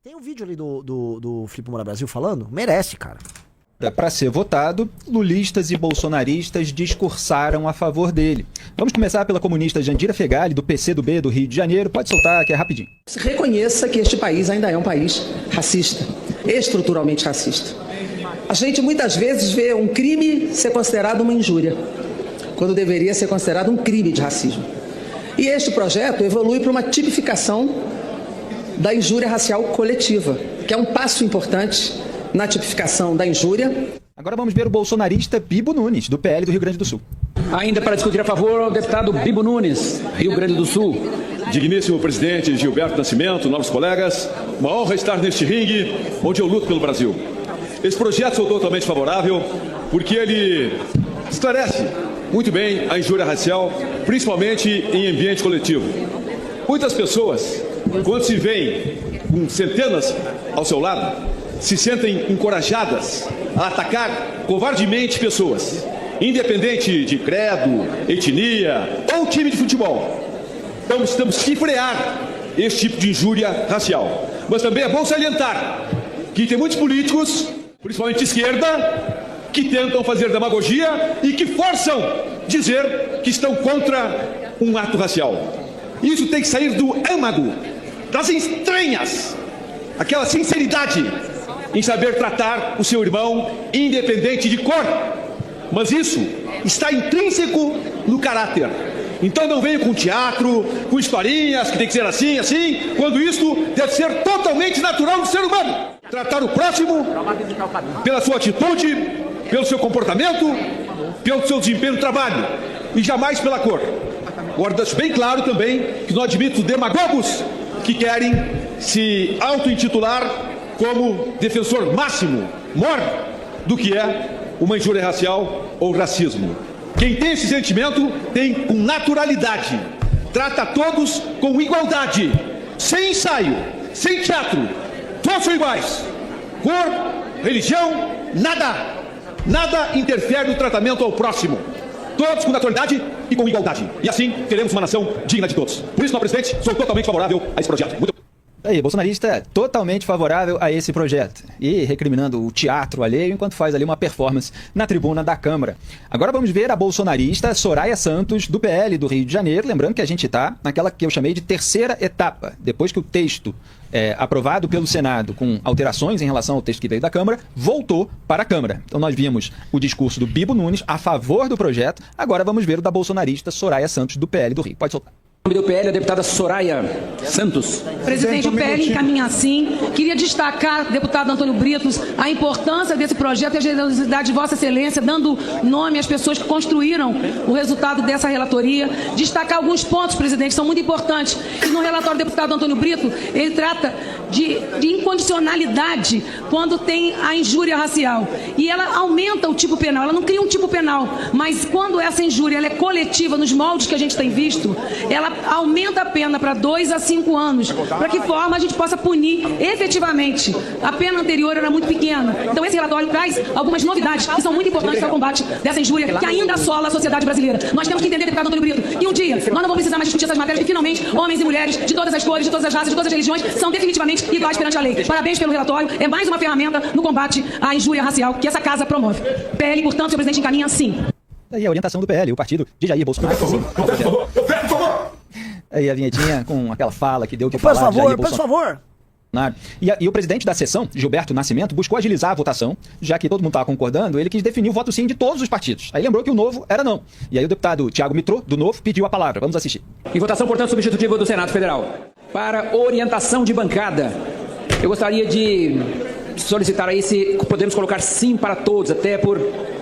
Tem um vídeo ali do Felipe Moura Brasil falando? Merece, cara. Para ser votado, lulistas e bolsonaristas discursaram a favor dele. Vamos começar pela comunista Jandira Fegali, do PCdoB do Rio de Janeiro. Pode soltar, que é rapidinho. Reconheça que este país ainda é um país racista, estruturalmente racista. A gente muitas vezes vê um crime ser considerado uma injúria, quando deveria ser considerado um crime de racismo. E este projeto evolui para uma tipificação da injúria racial coletiva, que é um passo importante na tipificação da injúria. Agora vamos ver o bolsonarista Bibo Nunes, do PL do Rio Grande do Sul. Ainda para discutir a favor, o deputado Bibo Nunes, Rio Grande do Sul. Digníssimo presidente Gilberto Nascimento, novos colegas, uma honra estar neste ringue onde eu luto pelo Brasil. Esse projeto sou totalmente favorável porque ele esclarece muito bem a injúria racial, principalmente em ambiente coletivo. Muitas pessoas, quando se veem com centenas ao seu lado, se sentem encorajadas a atacar covardemente pessoas, independente de credo, etnia ou time de futebol. Então temos que frear esse tipo de injúria racial. Mas também é bom salientar que tem muitos políticos, principalmente de esquerda, que tentam fazer demagogia e que forçam dizer que estão contra um ato racial. Isso tem que sair do âmago, das entranhas, aquela sinceridade em saber tratar o seu irmão, independente de cor. Mas isso está intrínseco no caráter. Então não venha com teatro, com historinhas, que tem que ser assim, assim, quando isso deve ser totalmente natural do ser humano. Tratar o próximo pela sua atitude, pelo seu comportamento, pelo seu desempenho no trabalho, e jamais pela cor. Agora deixo bem claro também que não admito demagogos que querem se auto-intitular como defensor máximo, maior do que é uma injúria racial ou racismo. Quem tem esse sentimento tem com naturalidade, trata todos com igualdade, sem ensaio, sem teatro, todos são iguais. Cor, religião, nada interfere no tratamento ao próximo. Todos com naturalidade e com igualdade. E assim teremos uma nação digna de todos. Por isso, senhor presidente, sou totalmente favorável a esse projeto. Aí, bolsonarista totalmente favorável a esse projeto e recriminando o teatro alheio enquanto faz ali uma performance na tribuna da Câmara. Agora vamos ver a bolsonarista Soraya Santos, do PL do Rio de Janeiro, lembrando que a gente está naquela que eu chamei de terceira etapa, depois que o texto aprovado pelo Senado com alterações em relação ao texto que veio da Câmara, voltou para a Câmara. Então nós vimos o discurso do Bibo Nunes a favor do projeto, agora vamos ver o da bolsonarista Soraya Santos, do PL do Rio. Pode soltar. O nome do PL é a deputada Soraya Santos. Presidente, o PL encaminha assim. Queria destacar, deputado Antônio Brito, a importância desse projeto e a generosidade de Vossa Excelência, dando nome às pessoas que construíram o resultado dessa relatoria. Destacar alguns pontos, presidente, que são muito importantes. E no relatório do deputado Antônio Brito, ele trata de incondicionalidade quando tem a injúria racial. E ela aumenta o tipo penal, ela não cria um tipo penal, mas quando essa injúria ela é coletiva, nos moldes que a gente tem visto, ela aumenta a pena para 2 a 5 anos. Para que forma a gente possa punir efetivamente? A pena anterior era muito pequena. Então esse relatório traz algumas novidades que são muito importantes para o combate dessa injúria que ainda assola a sociedade brasileira. Nós temos que entender, deputado Antônio Brito, que um dia nós não vamos precisar mais discutir essas matérias e finalmente homens e mulheres de todas as cores, de todas as raças, de todas as religiões são definitivamente iguais perante a lei. Parabéns pelo relatório. É mais uma ferramenta no combate à injúria racial que essa casa promove. PL, portanto, senhor presidente, encaminha sim. Aí a orientação do PL, o partido de Jair Bolsonaro. Aí a vinhetinha com aquela fala que deu que falar. Por favor. E o presidente da sessão, Gilberto Nascimento, buscou agilizar a votação, já que todo mundo estava concordando, ele quis definir o voto sim de todos os partidos. Aí lembrou que o Novo era não. E aí o deputado Tiago Mitrô, do Novo, pediu a palavra. Vamos assistir. Em votação, portanto, substitutiva do Senado Federal. Para orientação de bancada, eu gostaria de solicitar aí se podemos colocar sim para todos, até por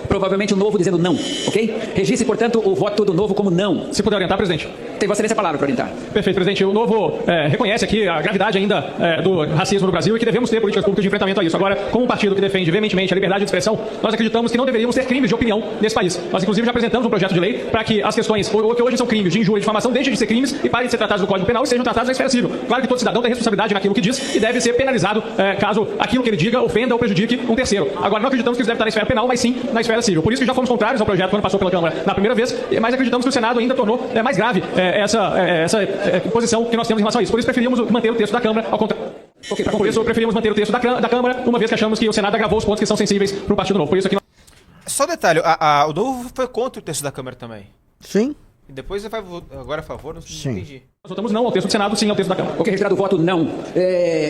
provavelmente o Novo dizendo não, ok? Registre, portanto, o voto do Novo como não. Se puder orientar, presidente. Tem Vossa Excelência a palavra para orientar. Perfeito, presidente. O Novo reconhece aqui a gravidade ainda do racismo no Brasil e que devemos ter políticas públicas de enfrentamento a isso. Agora, como um partido que defende veementemente a liberdade de expressão, nós acreditamos que não deveríamos ter crimes de opinião nesse país. Nós, inclusive, já apresentamos um projeto de lei para que as questões, o que hoje são crimes de injúria e difamação, deixem de ser crimes e parem de ser tratados no Código Penal e sejam tratados na esfera civil. Claro que todo cidadão tem responsabilidade naquilo que diz e deve ser penalizado caso aquilo que ele diga ofenda ou prejudique um terceiro. Agora, não acreditamos que isso deve estar na esfera penal, mas sim na esfera civil. Por isso que já fomos contrários ao projeto quando passou pela Câmara na primeira vez, mas acreditamos que o Senado ainda tornou mais grave essa posição que nós temos em relação a isso. Por isso preferimos manter o texto da Câmara ao contrário. Por isso, preferimos manter o texto da Câmara, uma vez que achamos que o Senado agravou os pontos que são sensíveis para o Partido Novo. Por isso aqui... Só um detalhe, o Novo foi contra o texto da Câmara também. Sim. E depois você vai agora a favor? Não entendi. Nós votamos não ao texto do Senado, sim ao texto da Câmara. Ok, registrado o voto não.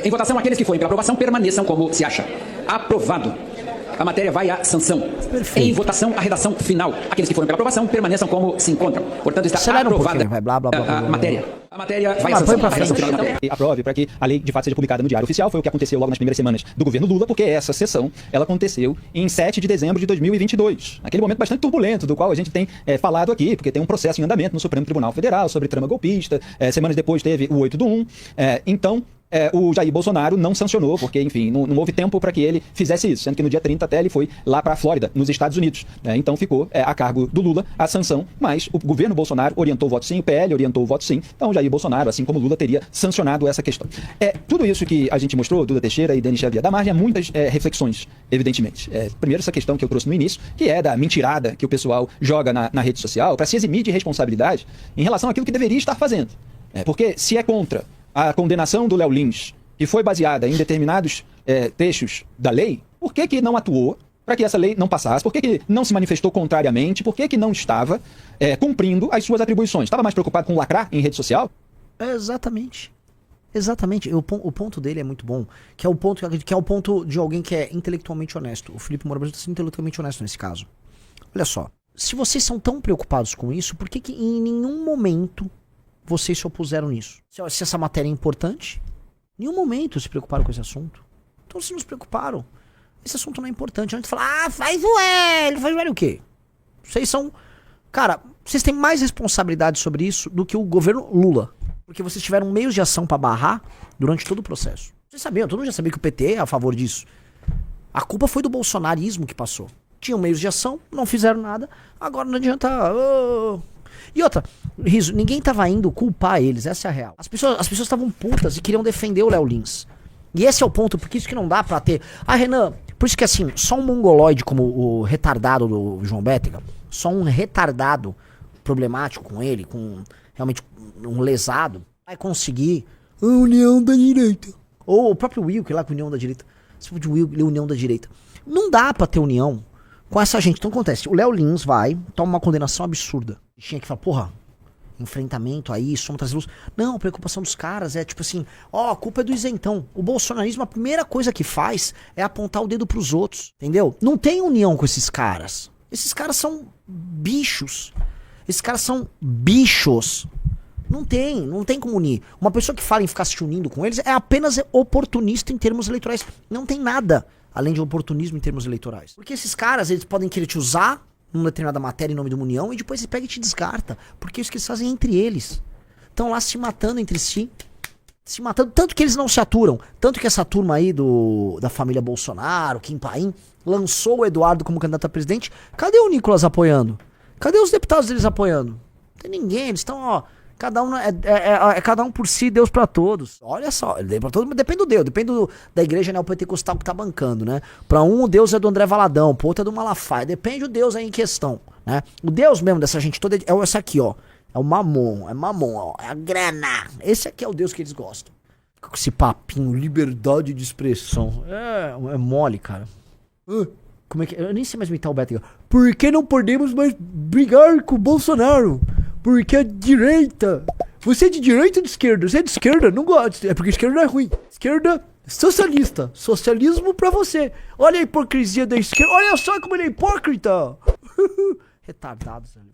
Em votação, aqueles que forem pela aprovação permaneçam como se acha. Aprovado. A matéria vai à sanção. Perfeito. Em votação, a redação final. Aqueles que forem pela aprovação permaneçam como se encontram. Portanto, está Acelera aprovada vai blá, blá, blá, blá, a blá. matéria. A matéria vai à Põe sanção. pra A redação frente. final da matéria. E aprove para que a lei de fato seja publicada no Diário Oficial. Foi o que aconteceu logo nas primeiras semanas do governo Lula, porque essa sessão ela aconteceu em 7 de dezembro de 2022. Aquele momento bastante turbulento, do qual a gente tem falado aqui, porque tem um processo em andamento no Supremo Tribunal Federal sobre trama golpista. Semanas depois teve o 8 do 1. Então, o Jair Bolsonaro não sancionou, porque, enfim, não houve tempo para que ele fizesse isso, sendo que no dia 30 até ele foi lá para a Flórida, nos Estados Unidos. Então ficou a cargo do Lula a sanção, mas o governo Bolsonaro orientou o voto sim, o PL orientou o voto sim, então o Jair Bolsonaro, assim como Lula, teria sancionado essa questão. Tudo isso que a gente mostrou, Duda Teixeira e Denis Xavier, dá margem a muitas reflexões, evidentemente. Primeiro, essa questão que eu trouxe no início, que é da mentirada que o pessoal joga na rede social para se eximir de responsabilidade em relação àquilo que deveria estar fazendo. Porque se é contra a condenação do Léo Lins, que foi baseada em determinados trechos da lei, por que não atuou para que essa lei não passasse? Por que não se manifestou contrariamente? Por que não estava cumprindo as suas atribuições? Estava mais preocupado com lacrar em rede social? Exatamente. Exatamente. O ponto dele é muito bom, que é o ponto de alguém que é intelectualmente honesto. O Felipe Moura Brasil está sendo intelectualmente honesto nesse caso. Olha só, se vocês são tão preocupados com isso, por que em nenhum momento vocês se opuseram nisso? Se essa matéria é importante, em nenhum momento se preocuparam com esse assunto. Então se não se preocuparam, esse assunto não é importante. A gente fala, faz o L o quê? Vocês são... Cara, vocês têm mais responsabilidade sobre isso do que o governo Lula. Porque vocês tiveram meios de ação pra barrar durante todo o processo. Vocês sabiam, todo mundo já sabia que o PT é a favor disso. A culpa foi do bolsonarismo que passou. Tinham meios de ação, não fizeram nada, agora não adianta... E outra, Riso, ninguém tava indo culpar eles, essa é a real. As pessoas estavam putas e queriam defender o Léo Lins. E esse é o ponto, porque isso que não dá pra ter... Renan, por isso que assim, só um mongoloide como o retardado do João Bétega, só um retardado problemático com ele, com realmente um lesado, vai conseguir a união da direita. Ou o próprio Wilk lá com a união da direita. Se for de Wilk, união da direita. Não dá pra ter união com essa gente. Então acontece, o Léo Lins vai, toma uma condenação absurda. Tinha que falar, porra, enfrentamento aí, somos trazer luz. Não, a preocupação dos caras é tipo assim, a culpa é do isentão. O bolsonarismo, a primeira coisa que faz é apontar o dedo pros outros, entendeu? Não tem união com esses caras. Esses caras são bichos. Esses caras são bichos. Não tem como unir. Uma pessoa que fala em ficar se unindo com eles é apenas oportunista em termos eleitorais. Não tem nada além de oportunismo em termos eleitorais. Porque esses caras, eles podem querer te usar numa determinada matéria em nome de uma união e depois ele pega e te descarta. Porque é isso que eles fazem entre eles. Estão lá se matando entre si. Se matando. Tanto que eles não se aturam. Tanto que essa turma aí da família Bolsonaro, Kim Paim, lançou o Eduardo como candidato a presidente. Cadê o Nicolas apoiando? Cadê os deputados deles apoiando? Não tem ninguém. Eles estão, cada um cada um por si, Deus pra todos. Olha só, pra todos, mas depende do Deus, depende da igreja neopentecostal que tá bancando, né? Pra um, o Deus é do André Valadão, pro outro é do Malafaia, depende do Deus aí em questão, né? O Deus mesmo dessa gente toda é esse aqui, ó. É o mamon, é a grana. Esse aqui é o Deus que eles gostam. Com esse papinho, liberdade de expressão. É mole, cara. Como é que... Eu nem sei mais imitar o Beto. Por que não podemos mais brigar com o Bolsonaro? Porque a direita... Você é de direita ou de esquerda? Você é de esquerda? Não gosto. É porque esquerda é ruim. Esquerda socialista. Socialismo pra você. Olha a hipocrisia da esquerda. Olha só como ele é hipócrita. Retardados, velho.